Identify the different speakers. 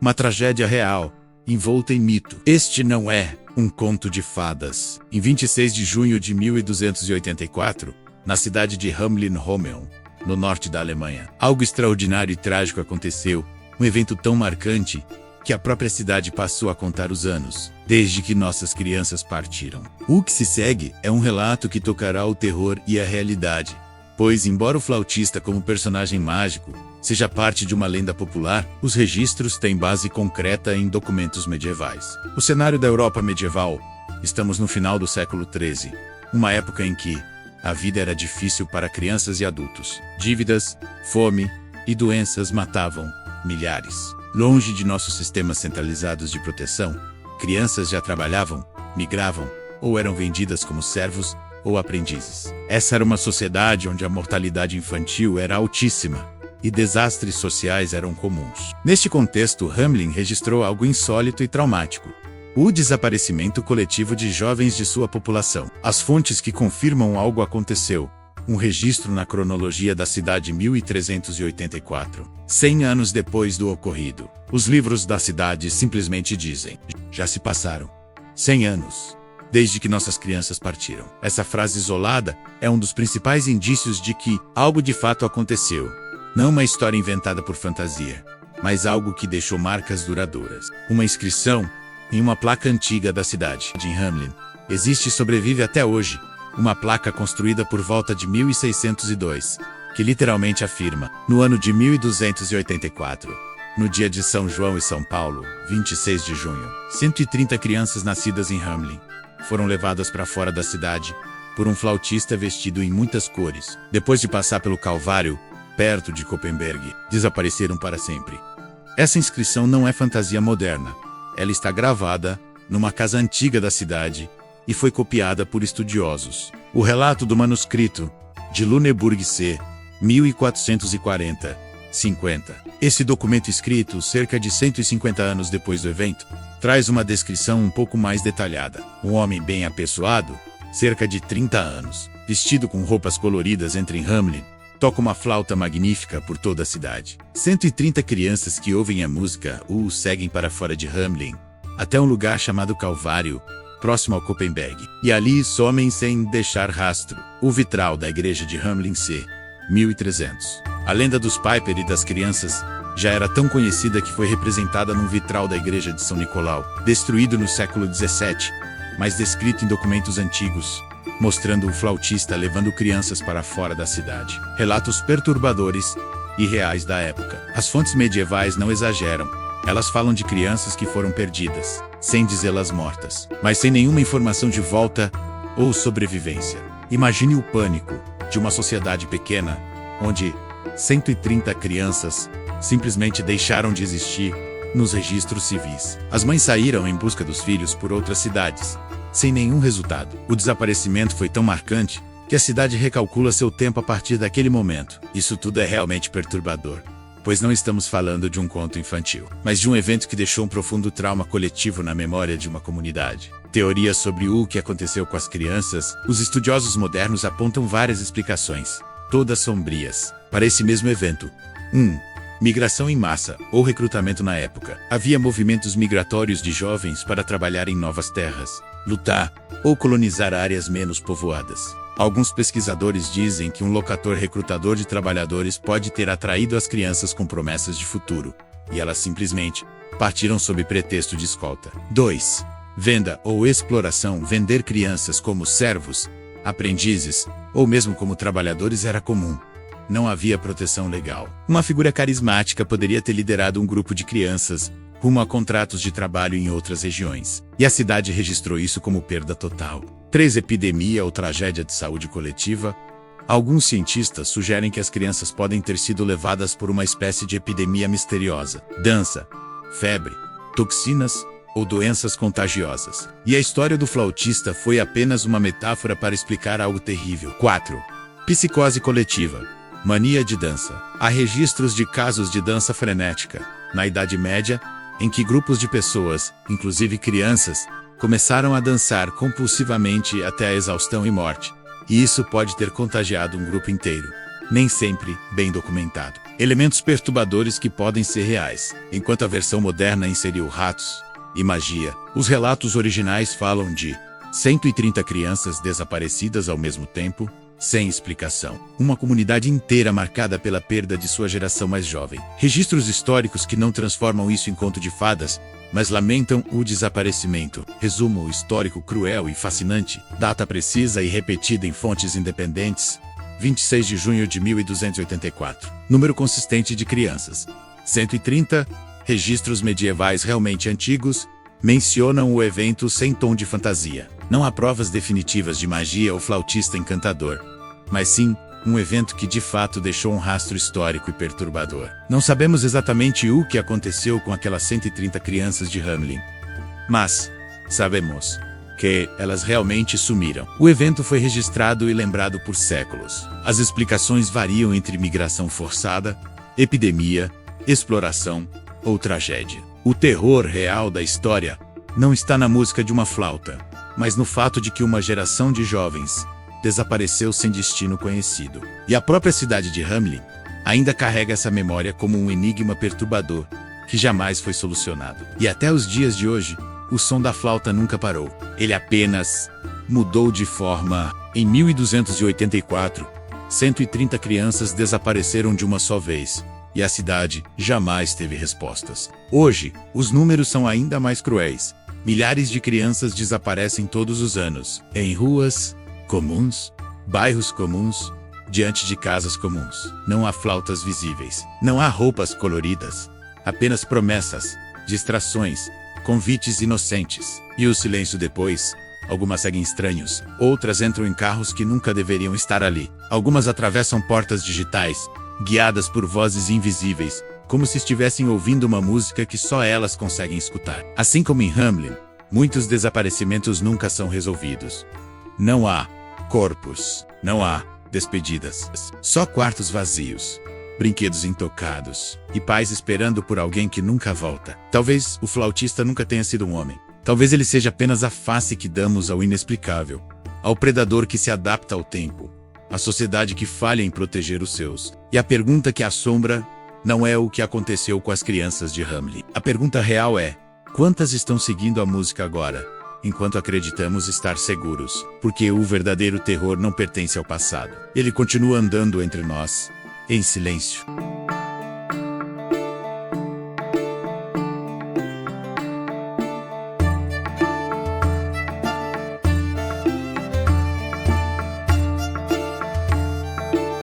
Speaker 1: Uma tragédia real, envolta em mito. Este não é um conto de fadas. Em 26 de junho de 1284, na cidade de Hamlin-Hommeln, no norte da Alemanha, algo extraordinário e trágico aconteceu, um evento tão marcante que a própria cidade passou a contar os anos, desde que nossas crianças partiram. O que se segue é um relato que tocará o terror e a realidade, pois, embora o flautista como personagem mágico seja parte de uma lenda popular, os registros têm base concreta em documentos medievais. O cenário da Europa medieval, estamos no final do século XIII, uma época em que a vida era difícil para crianças e adultos. Dívidas, fome e doenças matavam milhares. Longe de nossos sistemas centralizados de proteção, crianças já trabalhavam, migravam ou eram vendidas como servos ou aprendizes. Essa era uma sociedade onde a mortalidade infantil era altíssima e desastres sociais eram comuns. Neste contexto, Hamlin registrou algo insólito e traumático: o desaparecimento coletivo de jovens de sua população. As fontes que confirmam algo aconteceu. Um registro na cronologia da cidade 1384, 100 anos depois do ocorrido. Os livros da cidade simplesmente dizem: já se passaram 100 anos desde que nossas crianças partiram. Essa frase isolada é um dos principais indícios de que algo de fato aconteceu. Não uma história inventada por fantasia, mas algo que deixou marcas duradouras. Uma inscrição em uma placa antiga da cidade de Hamlin existe e sobrevive até hoje. Uma placa construída por volta de 1602, que literalmente afirma: no ano de 1284, no dia de São João e São Paulo, 26 de junho, 130 crianças nascidas em Hamlin foram levadas para fora da cidade por um flautista vestido em muitas cores. Depois de passar pelo Calvário, perto de Copenberg, desapareceram para sempre. Essa inscrição não é fantasia moderna. Ela está gravada numa casa antiga da cidade e foi copiada por estudiosos. O relato do manuscrito, de Lüneburg c. 1440-50. Esse documento escrito cerca de 150 anos depois do evento, traz uma descrição um pouco mais detalhada. Um homem bem apessoado, cerca de 30 anos, vestido com roupas coloridas, entra em Hamlin, toca uma flauta magnífica por toda a cidade. 130 crianças que ouvem a música o seguem para fora de Hamlin, até um lugar chamado Calvário, próximo ao Copenberg, e ali somem sem deixar rastro. O vitral da igreja de Hamlin c. 1300. A lenda dos Piper e das crianças já era tão conhecida que foi representada num vitral da igreja de São Nicolau, destruído no século XVII, mas descrito em documentos antigos, mostrando um flautista levando crianças para fora da cidade. Relatos perturbadores e reais da época. As fontes medievais não exageram. Elas falam de crianças que foram perdidas, sem dizê-las mortas, mas sem nenhuma informação de volta ou sobrevivência. Imagine o pânico de uma sociedade pequena, onde 130 crianças simplesmente deixaram de existir nos registros civis. As mães saíram em busca dos filhos por outras cidades, sem nenhum resultado. O desaparecimento foi tão marcante que a cidade recalcula seu tempo a partir daquele momento. Isso tudo é realmente perturbador, pois não estamos falando de um conto infantil, mas de um evento que deixou um profundo trauma coletivo na memória de uma comunidade. Teorias sobre o que aconteceu com as crianças. Os estudiosos modernos apontam várias explicações, todas sombrias, para esse mesmo evento. 1. Migração em massa, ou recrutamento na época. Havia movimentos migratórios de jovens para trabalhar em novas terras, lutar ou colonizar áreas menos povoadas. Alguns pesquisadores dizem que um locator recrutador de trabalhadores pode ter atraído as crianças com promessas de futuro, e elas simplesmente partiram sob pretexto de escolta. 2. Venda ou exploração. Vender crianças como servos, aprendizes ou mesmo como trabalhadores era comum. Não havia proteção legal. Uma figura carismática poderia ter liderado um grupo de crianças rumo a contratos de trabalho em outras regiões, e a cidade registrou isso como perda total. 3. Epidemia ou tragédia de saúde coletiva. Alguns cientistas sugerem que as crianças podem ter sido levadas por uma espécie de epidemia misteriosa, dança, febre, toxinas ou doenças contagiosas. E a história do flautista foi apenas uma metáfora para explicar algo terrível. 4. Psicose coletiva. Mania de dança. Há registros de casos de dança frenética, na Idade Média, em que grupos de pessoas, inclusive crianças, começaram a dançar compulsivamente até a exaustão e morte, e isso pode ter contagiado um grupo inteiro. nem sempre bem documentado. Elementos perturbadores que podem ser reais, enquanto a versão moderna inseriu ratos e magia. Os relatos originais falam de 130 crianças desaparecidas ao mesmo tempo, sem explicação. Uma comunidade inteira marcada pela perda de sua geração mais jovem. Registros históricos que não transformam isso em conto de fadas, mas lamentam o desaparecimento. Resumo histórico cruel e fascinante. Data precisa e repetida em fontes independentes. 26 de junho de 1284. Número consistente de crianças. 130. Registros medievais realmente antigos mencionam o evento sem tom de fantasia. Não há provas definitivas de magia ou flautista encantador, mas sim um evento que de fato deixou um rastro histórico e perturbador. Não sabemos exatamente o que aconteceu com aquelas 130 crianças de Hamelin, mas sabemos que elas realmente sumiram. O evento foi registrado e lembrado por séculos. As explicações variam entre migração forçada, epidemia, exploração ou tragédia. O terror real da história não está na música de uma flauta, mas no fato de que uma geração de jovens desapareceu sem destino conhecido. E a própria cidade de Hamelin ainda carrega essa memória como um enigma perturbador que jamais foi solucionado. E até os dias de hoje, o som da flauta nunca parou. Ele apenas mudou de forma. Em 1284, 130 crianças desapareceram de uma só vez, e a cidade jamais teve respostas. Hoje, os números são ainda mais cruéis. Milhares de crianças desaparecem todos os anos, em ruas comuns, bairros comuns, diante de casas comuns. Não há flautas visíveis, não há roupas coloridas, apenas promessas, distrações, convites inocentes. E o silêncio depois. Algumas seguem estranhos, outras entram em carros que nunca deveriam estar ali. Algumas atravessam portas digitais, guiadas por vozes invisíveis, como se estivessem ouvindo uma música que só elas conseguem escutar. Assim como em Hamelin, muitos desaparecimentos nunca são resolvidos. Não há corpos, não há despedidas, só quartos vazios, brinquedos intocados e pais esperando por alguém que nunca volta. Talvez o flautista nunca tenha sido um homem. Talvez ele seja apenas a face que damos ao inexplicável, ao predador que se adapta ao tempo, à sociedade que falha em proteger os seus. E a pergunta que assombra não é o que aconteceu com as crianças de Hamelin. A pergunta real é: quantas estão seguindo a música agora, enquanto acreditamos estar seguros? Porque o verdadeiro terror não pertence ao passado. Ele continua andando entre nós, em silêncio.